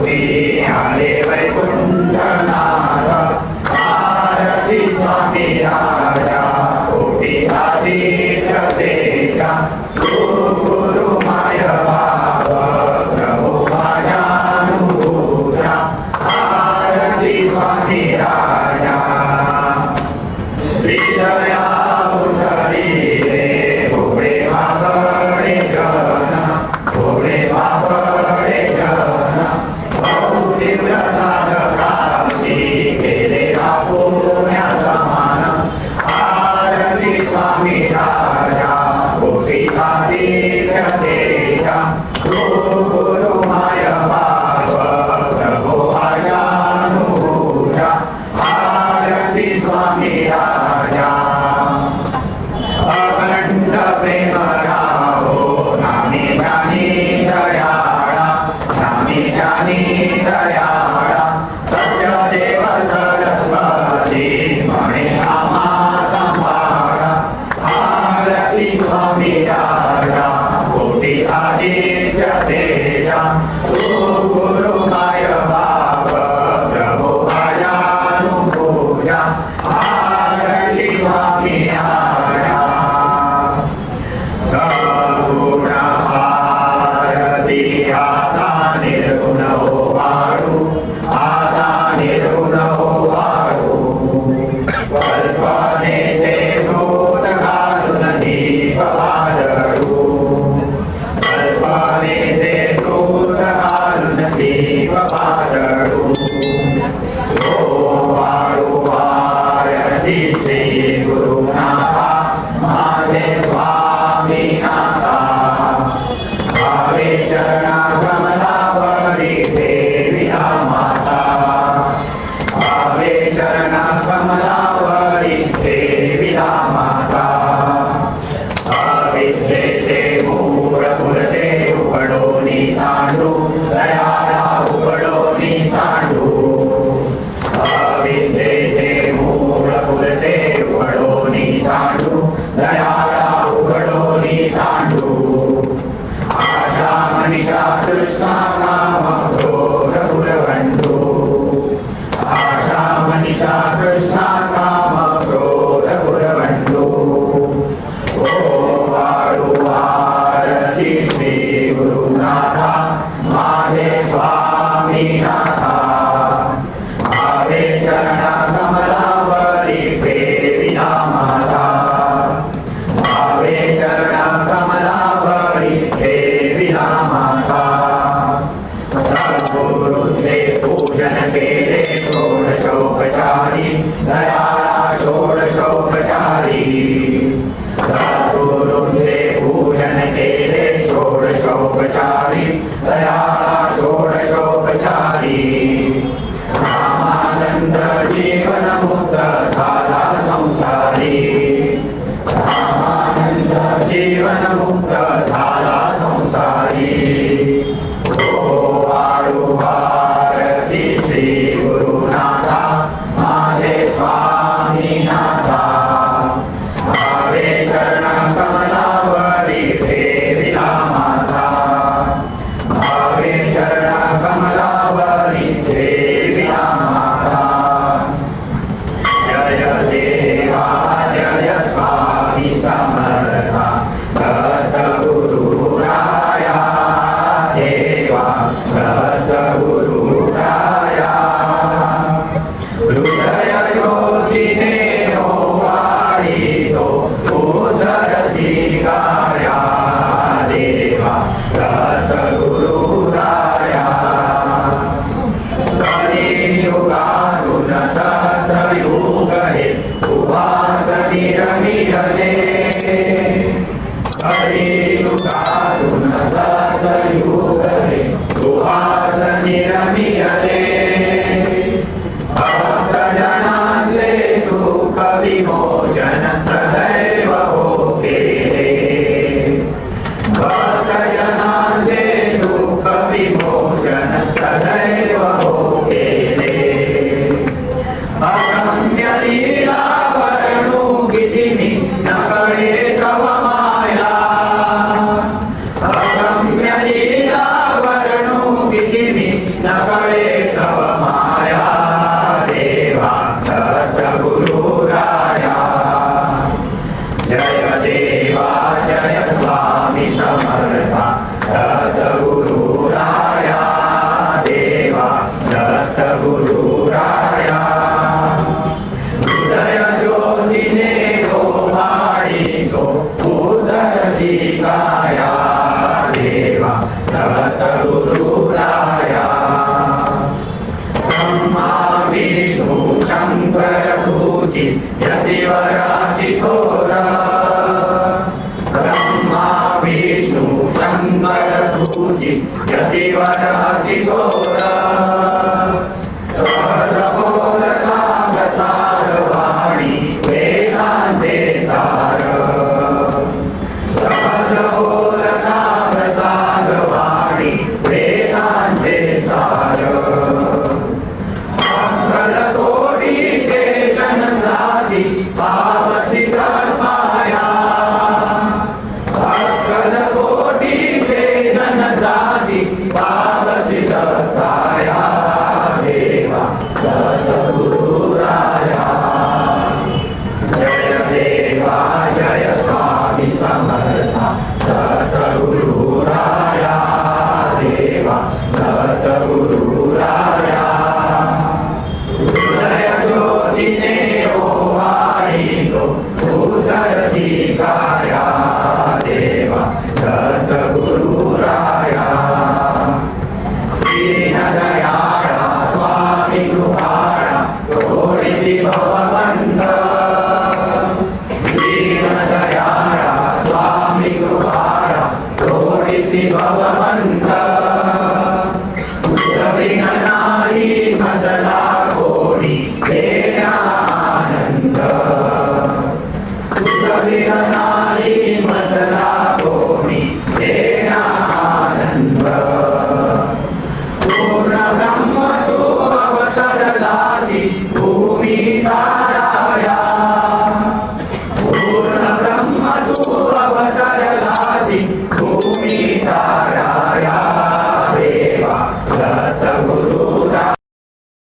कोटी आले वैकुंठनाथ आरती स्वामी राजा कोटी आदित्य तेजा गुरु माय भाव प्रभु माझ्यानुभूजा आरती स्वामी राजा विजया उधरी रे भोळे मागणे जन भोळे मागणे जन तीव्र साधकाशी केले पुण्या समान आरती स्वामी राजा कोटी आदित्य तेजा गुरु माय भाव प्रभु माझ्यानुभूजा आरती स्वामी राजा अखंड प्रेम राहो नामी जानी दयाळा नामी जानी दयाळा सत्य देव सरस्वती म्हणे आम्हा सांभाळा आरती स्वामी राजा कोटी आदित्य तेजा गुरु माय भाव प्रभु माझ्यानुभूजा आरती स्वामी राजा सगुण आरती आता निर्गुण वाळू आता निर्गुण वाळू कल्पनेचे भूत घालून दीप वादळू कल्पनेचे भूत घालून दीप वादळू वाळू आरती श्री गुरुनाथा माझे स्वामी नाथा भावे चरणा कमलावरी देविया माता भावे चरणा कमलावरी देविया माता अविद्येचे मूळ फुलते उघडोनी सांडू दयाळा उघडोनी सांडू अविद्येचे मूळ फुलते उघडोनी सांडू दयाळा उघडोनी सांडू आशा मनीषा कृष्णा काम क्रोध पुरवंडू आशा मनीषा कृष्णा काम क्रोध पुरवंडू ओ वाळू आरती श्री गुरुनाथा माझे स्वामी नाथा भावे चरणा कमलावरी फेरिला माता भावे चरणा कमलावरी फेरिला माता सद्गुरुचे पूजन केले षोडशोपचारी दयाळा षोडशोपचारी सद्गुरुचे पूजन केले षोडशोपचारी दयाळा षोडशोपचारी रामानंद जीवन मुक्त झाला संसारी रामानंद जीवन मुक्त झाला संसारी ओ वाळू आरती श्री गुरुनाथा माझे स्वामी नाथा भावे चरणा कमलावरी ठेविला माता भावे चरणा कमलावरी ठेविला माता जय देवा जय स्वामी समर्था भक्त गुरु राया देवा भक्त गुरु राया हृदय ज्योतीने वाणी तो उदरसी गाया देवा भक्त गुरु राया कलियुगानुन तत्रयुग हे उवास निरमिरले कलियुगानुन तत्रयुग हे उवास निरमिरले भक्तजनांचे दुःख विमोचन सदैव होते भक्तजनांचे दुःख विमोचन सदैव होते अगम्य लीला वर्णू गिरिनी नकळे तव माया अगम्य लीला वर्णू गिरिनी नकळे यतिवर अति घोर सहज बोलता प्रसार वाणी वेदांचे सार सहज बोलता प्रसार वाणी वेदांचे सार मंगल कोटीचे जनजाती पावसी धर्माया मंगल कोटीचे जनजाती पावसी धर्माया देवा सद्गुरुराया जय देवा जय स्वामी समर्था सद्गुरुराया देवा सद्गुरुराया हृदय ज्योतीने ओवाळी तो उदरती काया देवा सद्गुरुराया दीनदयाळा स्वामी कृपाळा थोडीशी भवबंध दीनदयाळा स्वामी कृपाळा थोडीशी भवबंध तुझविन नाही मजला कोणी देण्यानंद तुझविन नाही मजला कोणी देण्यानंद पूर्ण ब्रह्म तू अवतरलासी भूमी ताराया पूर्ण ब्रह्म तू अवतरलासी भूमी ताराया देवा सद्गुरु